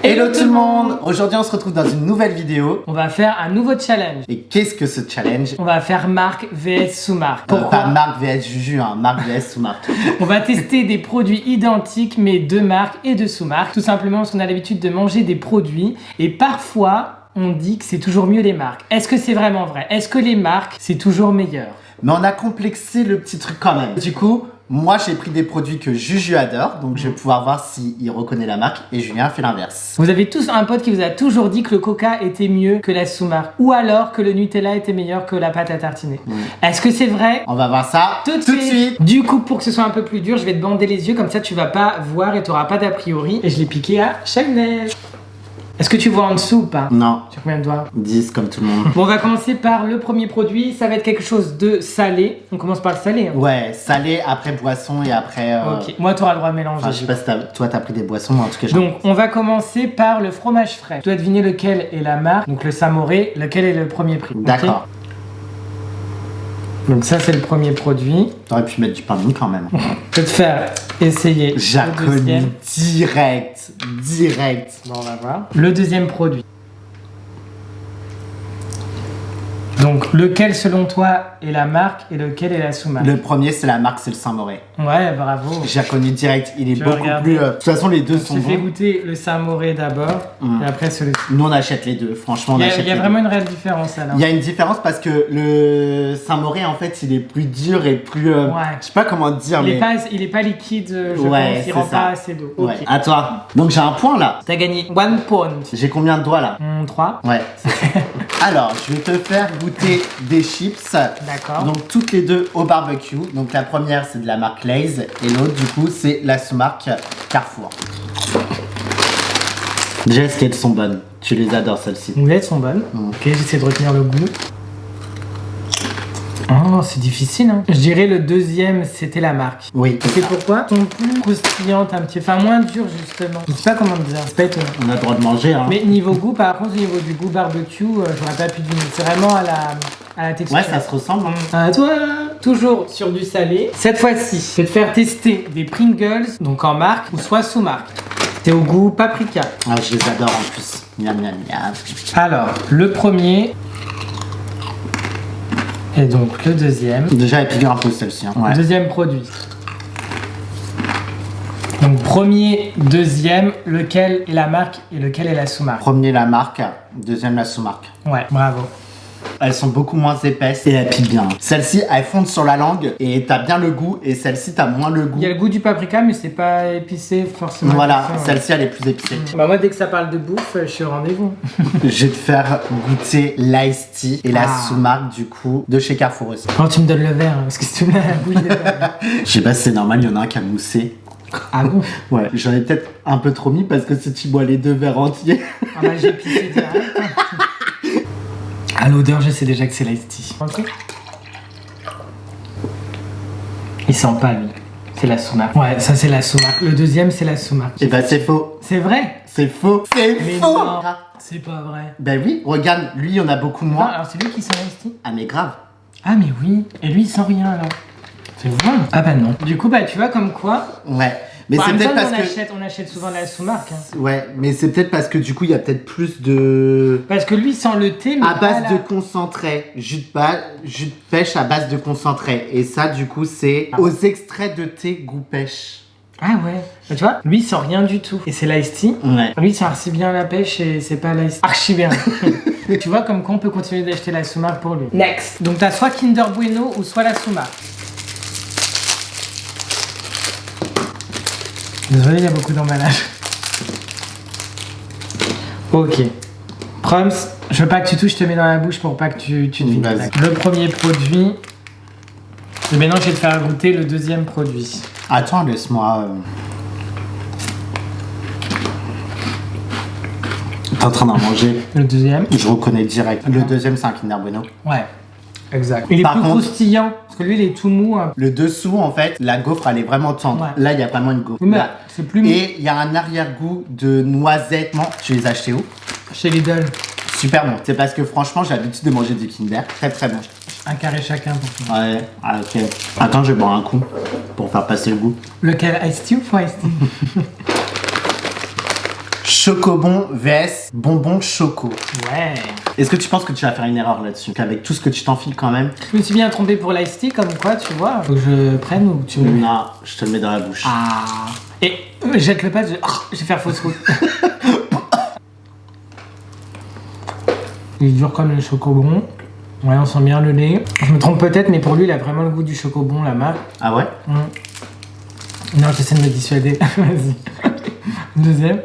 Hello tout le monde! Aujourd'hui on se retrouve dans une nouvelle vidéo. On va faire un nouveau challenge. Et qu'est-ce que ce challenge? On va faire marque vs sous-marque. Pas marque vs Juju, hein, marque vs sous-marque. On va tester des produits identiques mais de marque et de sous-marque. Tout simplement parce qu'on a l'habitude de manger des produits et parfois on dit que c'est toujours mieux les marques. Est-ce que c'est vraiment vrai? Est-ce que les marques c'est toujours meilleur? Mais on a complexé le petit truc quand même. Du coup, moi j'ai pris des produits que Juju adore, donc je vais pouvoir voir s'il reconnaît la marque et Julien fait l'inverse. Vous avez tous un pote qui vous a toujours dit que le Coca était mieux que la sous-marque ou alors que le Nutella était meilleur que la pâte à tartiner. Est-ce que c'est vrai? On va voir ça tout de suite. Du coup, pour que ce soit un peu plus dur, je vais te bander les yeux, comme ça tu vas pas voir et tu n'auras pas d'a priori. Et je l'ai piqué à Chanel. Est-ce que tu vois en dessous ou pas? Non. Tu as combien de doigts? 10 comme tout le monde. Bon, on va commencer par le premier produit. Ça va être quelque chose de salé. On commence par le salé. Hein. Ouais, salé, après boisson et après... Ok, moi tu auras le droit de mélanger. Enfin, je sais pas si toi t'as pris des boissons, mais en tout cas... Donc, on va commencer par le fromage frais. Tu dois deviner lequel est la marque, donc le Samoré, lequel est le premier prix. D'accord. Okay. Donc ça c'est le premier produit. T'aurais pu mettre du pain de mie quand même. Je vais te faire essayer. J'ai connu direct. Bon, on va voir. Le deuxième produit. Donc, lequel selon toi est la marque et lequel est la sous-marque? Le premier, c'est la marque, c'est le Saint-Moré. Ouais, bravo. J'ai reconnu direct, il est Tu vas beaucoup regarder. plus... de toute façon, les deux sont Je te fais bons. goûter le Saint-Moré d'abord et après celui-ci. Nous, on achète les deux, franchement, on achète Il y a les vraiment deux. une réelle différence là. Il y a une différence parce que le Saint-Moré, en fait, il est plus dur et plus... Ouais. Je sais pas comment dire, Il mais... est pas liquide, je Ouais, pense, il c'est rend ça. pas assez d'eau. Ouais. Ok. À toi. Donc, j'ai un point, là. T'as gagné 1 point. J'ai combien de doigts, là? 3. Ouais, c'est ça. Alors, je vais te faire goûter des chips. D'accord. Donc, toutes les deux au barbecue. Donc, la première, c'est de la marque Lay's. Et l'autre, du coup, c'est la sous-marque Carrefour. Déjà, est-ce qu'elles sont bonnes? Tu les adores, celles-ci. Les elles sont bonnes. Ok, j'essaie de retenir le goût. Oh, c'est difficile, hein. Je dirais le deuxième, c'était la marque. Oui. C'est pourquoi? Elles sont plus croustillantes un petit peu, enfin moins dures justement. Je sais pas comment dire, c'est pas étonnant. On a le droit de manger, hein. Mais niveau goût, par contre, au niveau du goût barbecue, j'aurais pas pu deviner. C'est vraiment à la texture. Ouais, ça se ressemble. Hein. À toi, toujours sur du salé. Cette fois-ci, je vais te faire tester des Pringles, donc en marque ou soit sous marque. C'est au goût paprika. Ah, je les adore en plus. Miam, miam, miam. Alors, le premier. Et donc le deuxième. Déjà, elle pique un peu celle-ci. Hein. Ouais. Deuxième produit. Donc premier, deuxième, lequel est la marque et lequel est la sous-marque? Premier, la marque. Deuxième, la sous-marque. Ouais, bravo. Elles sont beaucoup moins épaisses et elles piquent bien. Celle-ci, elle fonde sur la langue et t'as bien le goût. Et celle-ci, t'as moins le goût. Il y a le goût du paprika, mais c'est pas épicé forcément. Voilà, épicé, ouais. celle-ci, elle est plus épicée. Bah moi, dès que ça parle de bouffe, je suis au rendez-vous. Je vais te faire goûter l'Ice Tea et la Ah. sous-marque du coup de chez Carrefour aussi. Quand tu me donnes le verre, hein, parce que si tu me mets à la bouche de verre. Je sais pas si c'est normal, il y en a un qui a moussé. Ah bon? Ouais, j'en ai peut-être un peu trop mis parce que si tu bois les deux verres entiers. Ah bah j'ai pissé direct. À l'odeur, je sais déjà que c'est l'Ice Tea. Il sent pas lui. C'est la sous-marque. Ouais, ça c'est la sous-marque. Le deuxième, c'est la sous-marque. Et bah c'est faux. C'est vrai? C'est faux. C'est Mais faux. non, c'est pas vrai. Ben oui, regarde, lui il y en a beaucoup Non, moins. alors c'est lui qui sent l'Ice Tea? Ah mais grave. Ah mais oui. Et lui, il sent rien alors. C'est vrai? Ah bah non. Du coup, bah tu vois comme quoi. Ouais. Mais Bon, en c'est même peut-être temps, parce que... on achète souvent la sous-marque. Hein. Ouais, mais c'est peut-être parce que du coup il y a peut-être plus de... Parce que lui sent le thé, mais À base pas de la- concentré, jus de pêche à base de concentré. Et ça, du coup, c'est aux extraits de thé goût pêche. Ah ouais. Bah, tu vois, lui il sent rien du tout. Et c'est l'Ice Tea. Ouais. Lui il sent archi bien la pêche et c'est pas l'Ice Tea. Archi bien. Tu vois comme quoi on peut continuer d'acheter la sous-marque pour lui. Next. Donc t'as soit Kinder Bueno ou soit la sous-marque. Désolé, il y a beaucoup d'emballage. Ok. Proms, je veux pas que tu touches, je te mets dans la bouche pour pas que tu devines. Vas-y. Le premier produit. Et maintenant, je vais te faire goûter le deuxième produit. Attends, laisse-moi... T'es en train d'en manger. Le deuxième. Je reconnais direct. Le deuxième, c'est un Kinder Bueno. Ouais. Exact. Il est Par plus contre- croustillant. Parce que lui, il est tout mou. Hein. Le dessous, en fait, la gaufre, elle est vraiment tendre. Ouais. Là, il y a vraiment une gaufre. Oui, mais Là. c'est plus mou. Et il y a un arrière-goût de noisette. Non, tu les as achetés où? Chez Lidl. Super bon. C'est parce que franchement, j'ai l'habitude de manger du Kinder. Très très bon. Un carré chacun pour toi. Ouais, ah, ok. Attends, je vais boire un coup pour faire passer le goût. Lequel? Ice Tea ou Ice Tea? Chocobon vs bonbon choco. Ouais. Est-ce que tu penses que tu vas faire une erreur là-dessus? Qu'avec tout ce que tu t'enfiles quand même. Je me suis bien trompé pour l'ice tea, comme quoi, tu vois. Faut que je prenne ou tu me... Non, je te le mets dans la bouche. Ah. Et jette-le pas, je vais faire fausse route. Il est dur comme le chocobon. Ouais, on sent bien le lait. Je me trompe peut-être, mais pour lui, il a vraiment le goût du chocobon, la marque. Ah ouais? Non, j'essaie de me dissuader. Vas-y. Deuxième.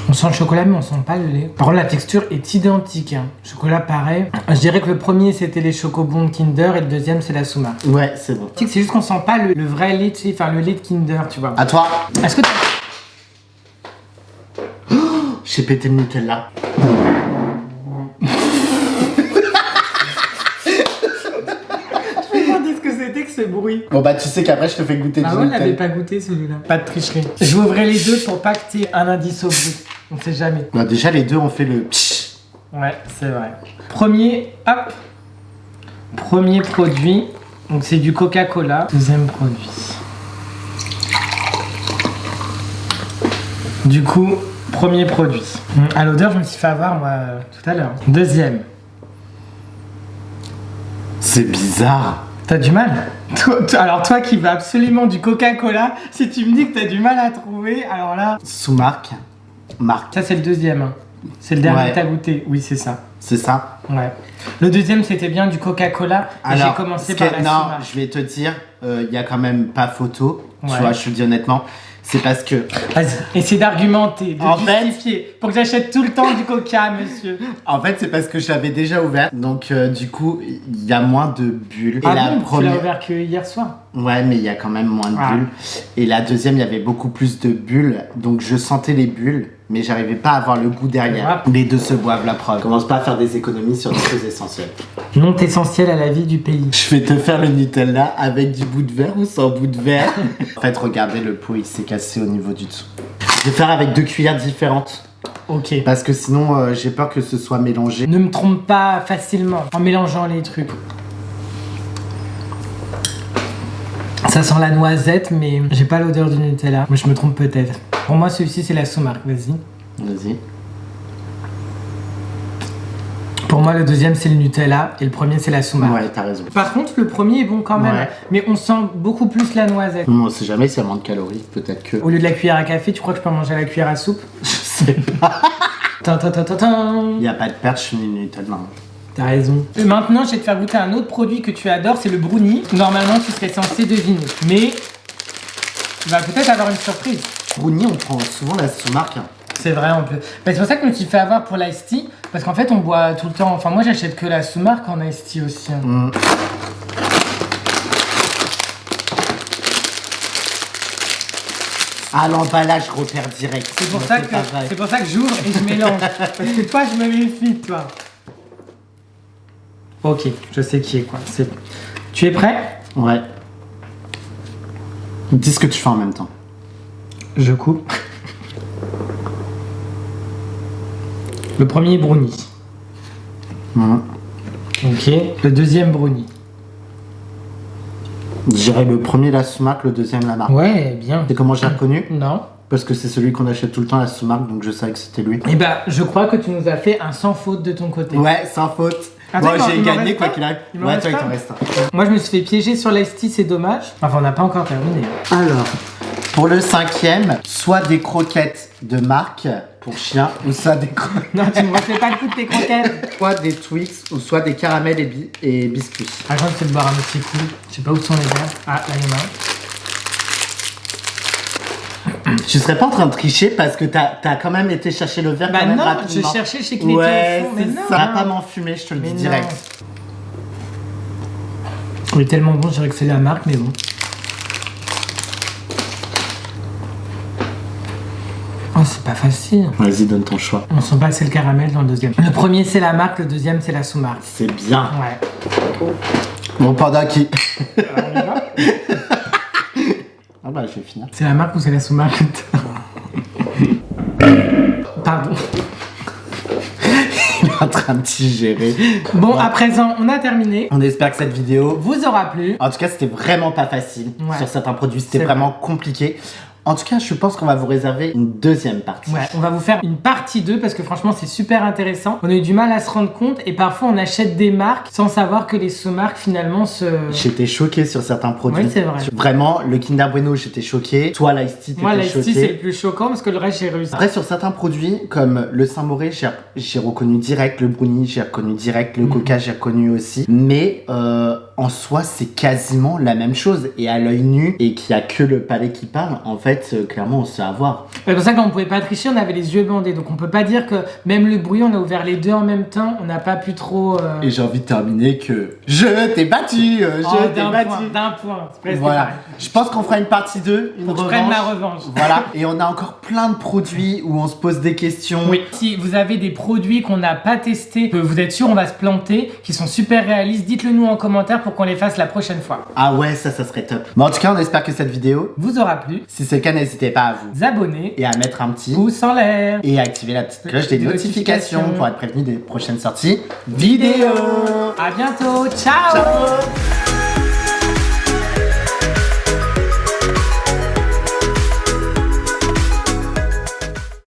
On sent le chocolat, mais on sent pas le lait. Par contre, la texture est identique. Hein. Chocolat pareil. Je dirais que le premier, c'était les chocobons Kinder et le deuxième, c'est la Souma. Ouais, c'est bon. C'est juste qu'on sent pas le vrai lait, tu sais, enfin le lait de Kinder, tu vois. À toi. Est-ce que J'ai pété le Nutella. Je me demandais ce que c'était que ce bruit. Bon bah tu sais qu'après je te fais goûter Ah du ouais, on Nutella. l'avait pas goûté celui-là. Pas de tricherie. Je vais ouvrir les deux pour pas que t'aies un indice au bruit. On sait jamais. Bah déjà les deux ont fait le psh. Ouais, c'est vrai. Premier, hop. Premier produit. Donc c'est du Coca-Cola. Deuxième produit. Du coup, premier produit. À l'odeur, je me suis fait avoir moi tout à l'heure. Deuxième. C'est bizarre. T'as du mal? Alors toi qui veux absolument du Coca-Cola, si tu me dis que t'as du mal à trouver, alors là... Sous-marque. Marque. Ça c'est le deuxième. Hein. C'est le dernier Ouais. que t'as goûté. Oui, c'est ça. C'est ça? Ouais. Le deuxième c'était bien du Coca-Cola. Et j'ai commencé par la non, Souma. je vais te dire, il y a quand même pas photo. Ouais. Tu vois, je te le dis honnêtement. C'est parce que, Vas-y, essaie d'argumenter, de En fait- justifier, pour que j'achète tout le temps du Coca, monsieur. en fait, c'est parce que je l'avais déjà ouvert. Donc, du coup, il y a moins de bulles. Ah Et la bon, tu l'as première. ouvert que hier soir. Ouais, mais il y a quand même moins de Ah. bulles. Et la deuxième, il y avait beaucoup plus de bulles. Donc, je sentais les bulles, mais j'arrivais pas à avoir le goût derrière. Ouais. Les deux se boivent, la preuve. Commence pas à faire des économies sur des choses essentielles. Non essentiel à la vie du pays. Je vais te faire le Nutella avec du bout de verre ou sans bout de verre. En fait, regardez, le pot, il s'est cassé au niveau du dessous. Je vais faire avec 2 cuillères différentes. Ok. Parce que sinon, j'ai peur que ce soit mélangé. Ne me trompe pas facilement en mélangeant les trucs. Ça sent la noisette, mais j'ai pas l'odeur du Nutella. Mais je me trompe peut-être. Pour moi, celui-ci, c'est la sous-marque. Vas-y. Vas-y. Pour moi, le deuxième, c'est le Nutella. Et le premier, c'est la sous-marque. Ouais, t'as raison. Par contre, le premier est bon quand même. Ouais. Mais on sent beaucoup plus la noisette. On sait jamais s'il y a moins de calories. Peut-être que. Au lieu de la cuillère à café, tu crois que je peux manger à la cuillère à soupe? Je sais pas. Tin, tin, tin, tin, tin. Il n'y a pas de perche ni Nutella. T'as raison. Et maintenant, je vais te faire goûter un autre produit que tu adores, c'est le brownie. Normalement, tu serais censé deviner. Mais tu vas peut-être avoir une surprise. Brownie, on prend souvent la sous-marque. C'est vrai en plus. Bah, c'est pour ça que je me suis fait avoir pour l'ice tea. Parce qu'en fait, on boit tout le temps. Enfin, moi, j'achète que la sous-marque en ice tea aussi. Hein. Mm. Ah, l'emballage, repère direct. C'est pour, Non, ça c'est que, pas vrai. c'est pour ça que j'ouvre et je mélange. Parce que toi, je me méfie de toi. Ok, je sais qui est quoi. Tu es prêt? Ouais. Dis ce que tu fais en même temps. Je coupe. Le premier brownie. Mm. Ok. Le deuxième brownie. Je dirais le premier la sous-marque, le deuxième la marque. Ouais, bien. C'est comment j'ai reconnu? Non. Parce que c'est celui qu'on achète tout le temps la sous-marque, donc je savais que c'était lui. Eh ben, je crois que tu nous as fait un sans faute de ton côté. Ouais, sans faute. Attends, Moi, il j'ai m'en gagné reste quoi pas qu'il arrive. Il m'en Ouais, reste toi, il pas t'en reste un. Moi, je me suis fait piéger sur l'ice tea, c'est dommage. Enfin, on n'a pas encore terminé. Alors, pour le cinquième, soit des croquettes de marque pour chien, ou soit des, Non, tu ne refais pas toutes tes croquettes. soit des Twix, ou soit des caramels et biscuits. Ah, je c'est de boire un petit coup. Je sais pas où sont les verres. Ah, là, il y en a un. Je serais pas en train de tricher parce que t'as quand même été chercher le verre Bah quand même non, rapidement. je cherchais chez qui Ouais, était au fond, mais c'est non. ça. Va pas m'enfumer, je te le Mais dis non. direct. Il est tellement bon, je dirais que c'est la marque, mais bon. Oh, c'est pas facile. Vas-y, donne ton choix. On sent pas c'est le caramel dans le deuxième. Le premier, c'est la marque, le deuxième, c'est la sous-marque. C'est bien. Ouais. Bon, pendant qui Alors, on y va. Ah bah, je vais finir. C'est la marque ou c'est la sous-marque? Pardon. Il est en train de digérer. Bon, à présent, on a terminé. On espère que cette vidéo... Vous aura plu. En tout cas, c'était vraiment pas facile Ouais. sur certains produits. C'était C'est vraiment compliqué. En tout cas, je pense qu'on va vous réserver une deuxième partie. Ouais, on va vous faire une partie 2 parce que franchement c'est super intéressant. On a eu du mal à se rendre compte et parfois on achète des marques sans savoir que les sous-marques finalement se... J'étais choquée sur certains produits. Oui, c'est vrai. Vraiment, le Kinder Bueno, j'étais choquée. Toi, l'Ice Tea, Moi t'étais l'Ice Tea choquée. c'est le plus choquant parce que le reste j'ai réussi. Après, sur certains produits, comme le Saint-Moré, j'ai reconnu direct. Le Brownie, j'ai reconnu direct. Le Coca, j'ai reconnu aussi. Mais en soi, c'est quasiment la même chose. Et à l'œil nu, et qu'il n'y a que le palais qui parle, en fait, clairement, on se fait avoir. C'est pour ça qu'on pouvait pas tricher, on avait les yeux bandés. Donc on peut pas dire que même le bruit, on a ouvert les deux en même temps, on n'a pas pu trop... Et j'ai envie de terminer que je t'ai battu, d'un point. C'est presque Voilà. pareil. Je pense qu'on fera une partie 2, une Faut que je revanche. prenne ma revanche. Voilà. Et on a encore plein de produits où on se pose des questions. Oui, si vous avez des produits qu'on n'a pas testés, que vous êtes sûr on va se planter, qui sont super réalistes, dites-le nous en commentaire pour qu'on les fasse la prochaine fois. Ah ouais, ça serait top. Bon, en tout cas, on espère que cette vidéo, Vous aura plu, si c'est le cas, n'hésitez pas à vous abonnez, et à mettre un petit pouce en l'air. et à activer la petite cloche des Des notifications notifications. pour être prévenu des prochaines sorties vidéo. À bientôt, ciao. Ciao.